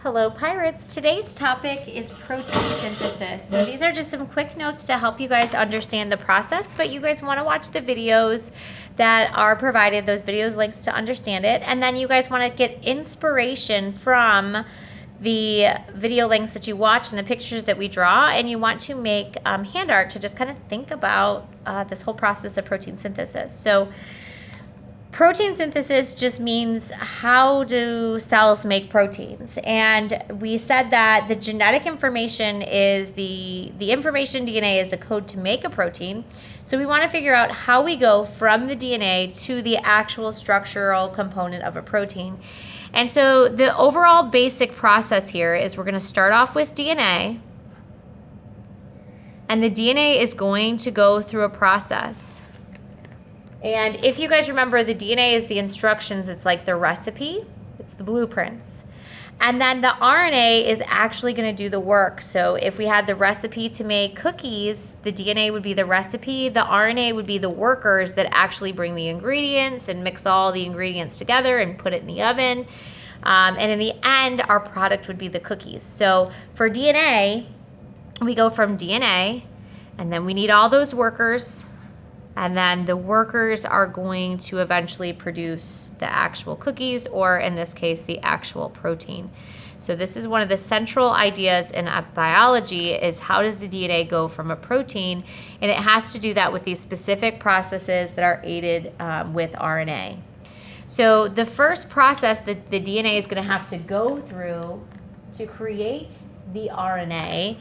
Hello Pirates! Today's topic is protein synthesis. So these are just some quick notes to help you guys understand the process, but you guys want to watch the videos that are provided, those videos links to understand it, and then you guys want to get inspiration from the video links that you watch and the pictures that we draw, and you want to make hand art to just kind of think about this whole process of protein synthesis. So protein synthesis just means how do cells make proteins, and we said that the genetic information is the information DNA is the code to make a protein. So we want to figure out how we go from the DNA to the actual structural component of a protein. And so the overall basic process here is we're going to start off with DNA, and the DNA is going to go through a process. And if you guys remember, the DNA is the instructions. It's like the recipe. It's the blueprints. And then the RNA is actually going to do the work. So if we had the recipe to make cookies, the DNA would be the recipe. The RNA would be the workers that actually bring the ingredients and mix all the ingredients together and put it in the oven. And in the end, our product would be the cookies. So for DNA, we go from DNA, and then we need all those workers. And then the workers are going to eventually produce the actual cookies, or in this case, the actual protein. So this is one of the central ideas in biology, is how does the DNA go from a protein? And it has to do that with these specific processes that are aided with RNA. So the first process that the DNA is going to have to go through to create the RNA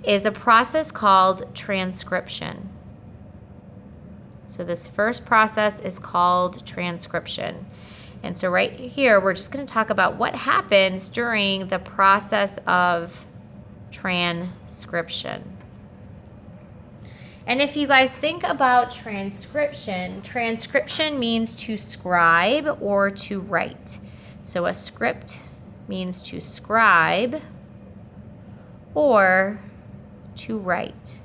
is a process called transcription. So this first process is called transcription. And so right here, we're just going to talk about what happens during the process of transcription. And if you guys think about transcription, transcription means to scribe or to write. So a script means to scribe or to write.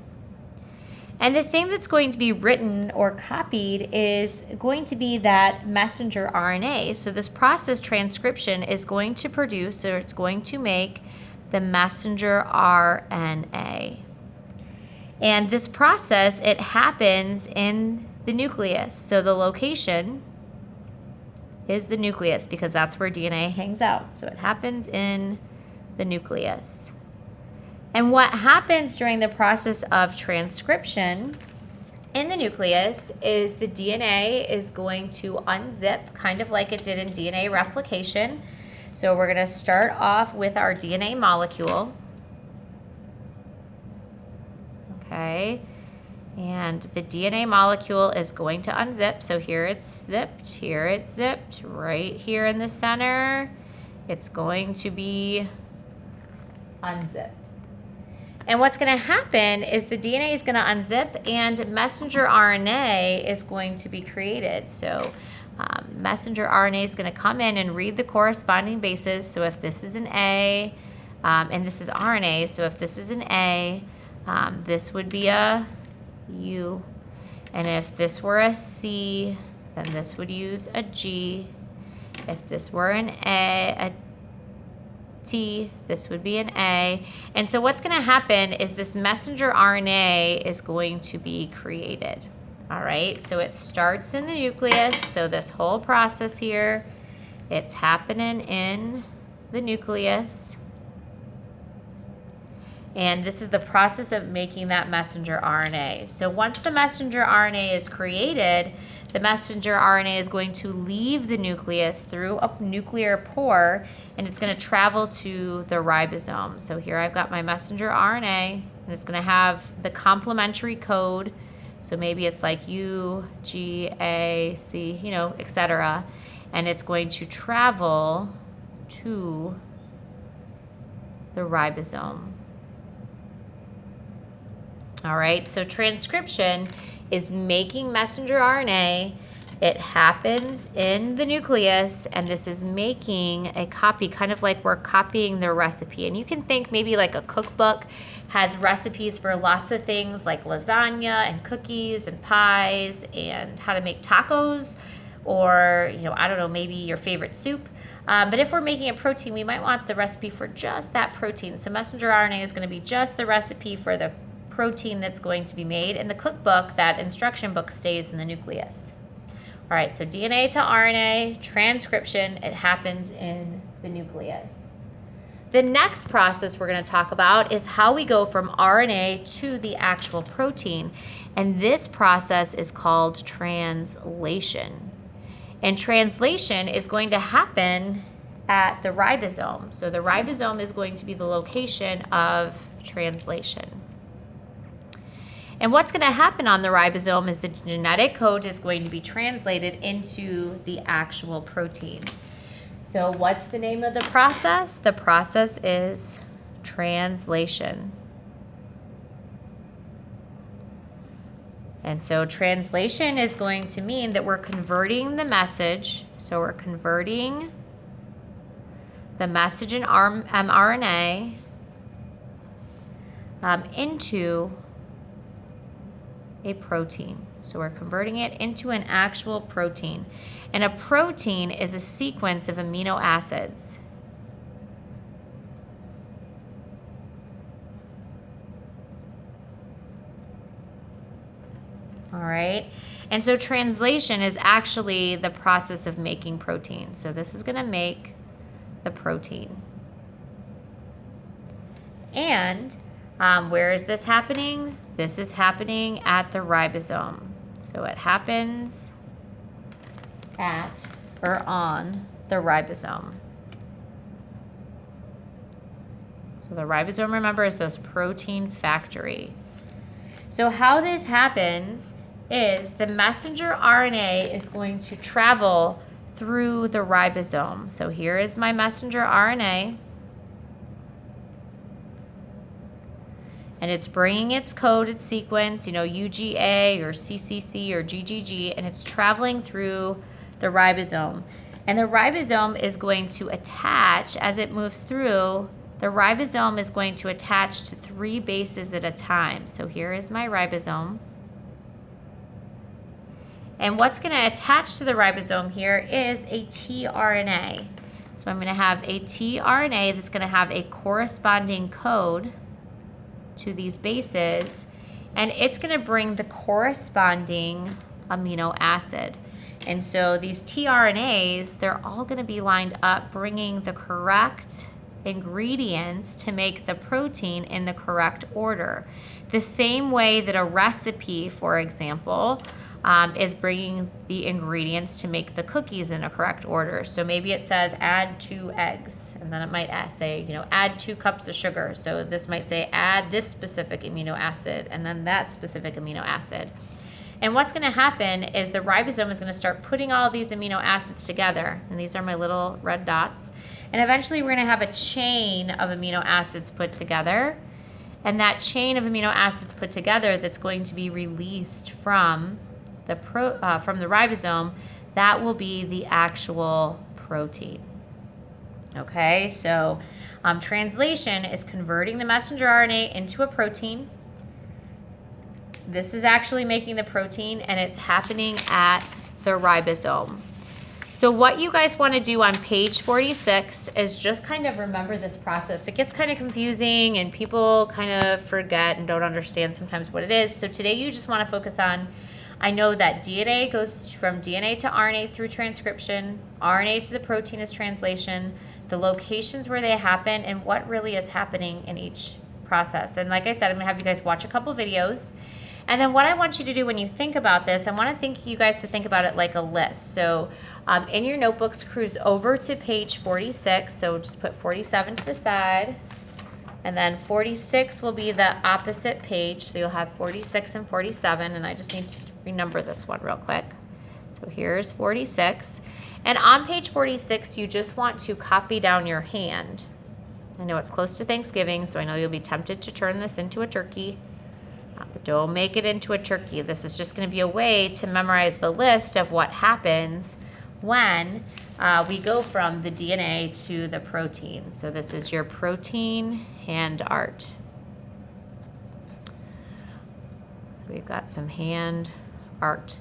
And the thing that's going to be written or copied is going to be that messenger RNA. So this process, transcription, is going to produce, or it's going to make, the messenger RNA. And this process, it happens in the nucleus. So the location is the nucleus because that's where DNA hangs out. So it happens in the nucleus. And what happens during the process of transcription in the nucleus is the DNA is going to unzip, kind of like it did in DNA replication. So we're going to start off with our DNA molecule. Okay. And the DNA molecule is going to unzip. So here it's zipped, right here in the center. It's going to be unzipped. And what's going to happen is the DNA is going to unzip and messenger RNA is going to be created. So messenger RNA is going to come in and read the corresponding bases. So if this is an A and this is RNA, so if this is an A, this would be a U. And if this were a C, then this would use a G. If this were an A, T, this would be an A. And so what's going to happen is this messenger RNA is going to be created. All right, so it starts in the nucleus. So this whole process here, it's happening in the nucleus. And this is the process of making that messenger RNA. So once the messenger RNA is created, the messenger RNA is going to leave the nucleus through a nuclear pore, and it's going to travel to the ribosome. So here I've got my messenger RNA, and it's going to have the complementary code. So maybe it's like U, G, A, C, etc. And it's going to travel to the ribosome. All right, so transcription is making messenger RNA. It happens in the nucleus, and this is making a copy, kind of like we're copying the recipe. And you can think maybe like a cookbook has recipes for lots of things like lasagna and cookies and pies and how to make tacos. or, I don't know, maybe your favorite soup. But if we're making a protein, we might want the recipe for just that protein. So messenger RNA is going to be just the recipe for the protein that's going to be made. And the cookbook, that instruction book, stays in the nucleus. All right, so DNA to RNA, transcription, it happens in the nucleus. The next process we're going to talk about is how we go from RNA to the actual protein. And this process is called translation. And translation is going to happen at the ribosome. So the ribosome is going to be the location of translation. And what's going to happen on the ribosome is the genetic code is going to be translated into the actual protein. So what's the name of the process? The process is translation. And so translation is going to mean that we're converting the message. So we're converting the message in mRNA into a protein. So we're converting it into an actual protein. And a protein is a sequence of amino acids. All right. And so translation is actually the process of making protein. So this is going to make the protein. And where is this happening? This is happening at the ribosome. So it happens at or on the ribosome. So the ribosome, remember, is this protein factory. So how this happens is the messenger RNA is going to travel through the ribosome. So here is my messenger RNA. And it's bringing its code, its sequence, UGA or CCC or GGG, and it's traveling through the ribosome. And the ribosome is going to attach, as it moves through, the ribosome is going to attach to 3 bases at a time. So here is my ribosome. And what's going to attach to the ribosome here is a tRNA. So I'm going to have a tRNA that's going to have a corresponding code to these bases, and it's going to bring the corresponding amino acid. And so these tRNAs, they're all going to be lined up, bringing the correct ingredients to make the protein in the correct order. The same way that a recipe, for example, is bringing the ingredients to make the cookies in a correct order. So maybe it says add 2 eggs, and then it might say, add 2 cups of sugar. So this might say add this specific amino acid and then that specific amino acid. And what's going to happen is the ribosome is going to start putting all these amino acids together. And these are my little red dots. And eventually we're going to have a chain of amino acids put together. And that chain of amino acids put together that's going to be released from the ribosome, that will be the actual protein. Okay, so translation is converting the messenger RNA into a protein. This is actually making the protein, and it's happening at the ribosome. So what you guys want to do on page 46 is just kind of remember this process. It gets kind of confusing, and people kind of forget and don't understand sometimes what it is. So today you just want to focus on, I know that DNA goes from DNA to RNA through transcription, RNA to the protein is translation, the locations where they happen, and what really is happening in each process. And like I said, I'm going to have you guys watch a couple videos. And then what I want you to do when you think about this, I want to you guys to think about it like a list. So in your notebooks, cruise over to page 46. So just put 47 to the side. And then 46 will be the opposite page. So you'll have 46 and 47. And I just need to renumber this one real quick. So here's 46. And on page 46, you just want to copy down your hand. I know it's close to Thanksgiving, so I know you'll be tempted to turn this into a turkey. But don't make it into a turkey. This is just going to be a way to memorize the list of what happens when we go from the DNA to the protein. So this is your protein hand art. So we've got some hand art.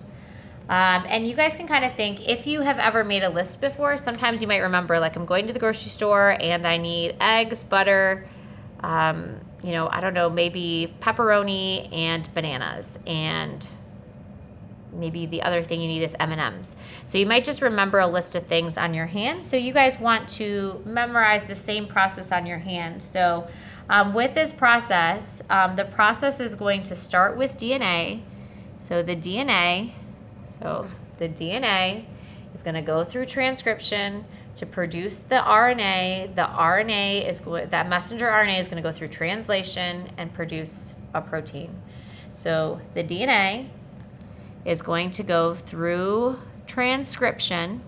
And you guys can kind of think, if you have ever made a list before, sometimes you might remember, like, I'm going to the grocery store and I need eggs, butter, you know, I don't know, maybe pepperoni and bananas, and maybe the other thing you need is M&Ms. So you might just remember a list of things on your hand. So you guys want to memorize the same process on your hand. So with this process, the process is going to start with DNA. So the DNA is going to go through transcription to produce the RNA. That messenger RNA is going to go through translation and produce a protein. So the DNA is going to go through transcription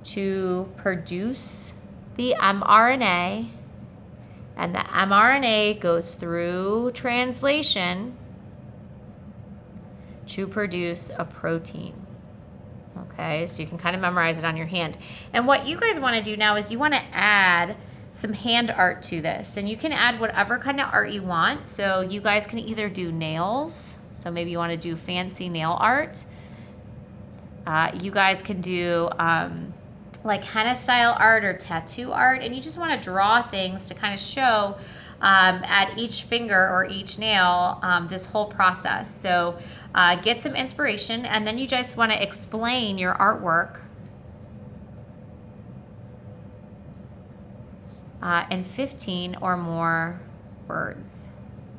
to produce the mRNA, and the mRNA goes through translation to produce a protein. Okay, so you can kind of memorize it on your hand. And what you guys want to do now is you want to add some hand art to this, and you can add whatever kind of art you want. So you guys can either do nails, so maybe you want to do fancy nail art. You guys can do like henna style art or tattoo art, and you just want to draw things to kind of show at each finger or each nail this whole process. So get some inspiration, and then you just want to explain your artwork in 15 or more words.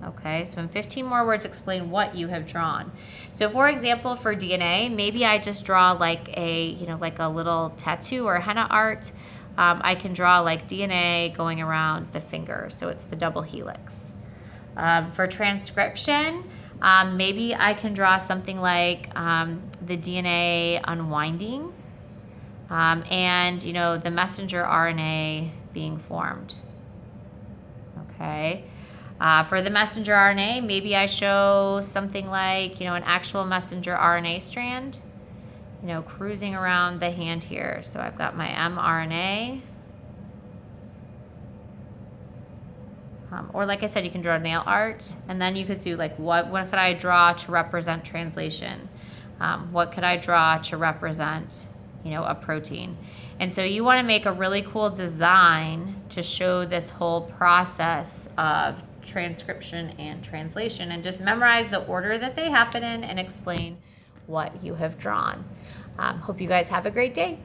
Okay, so in 15 more words, explain what you have drawn. So for example, for DNA, maybe I just draw like a, you know, like a little tattoo or henna art. I can draw like DNA going around the finger, so it's the double helix. For transcription, maybe I can draw something like the DNA unwinding, and, you know, the messenger RNA being formed. Okay. For the messenger RNA, maybe I show something like, you know, an actual messenger RNA strand, you know, cruising around the hand here. So I've got my mRNA. Or like I said, you can draw nail art, and then you could do like, what could I draw to represent translation? What could I draw to represent, you know, a protein? And so you want to make a really cool design to show this whole process of transcription and translation, and just memorize the order that they happen in and explain what you have drawn. Hope you guys have a great day.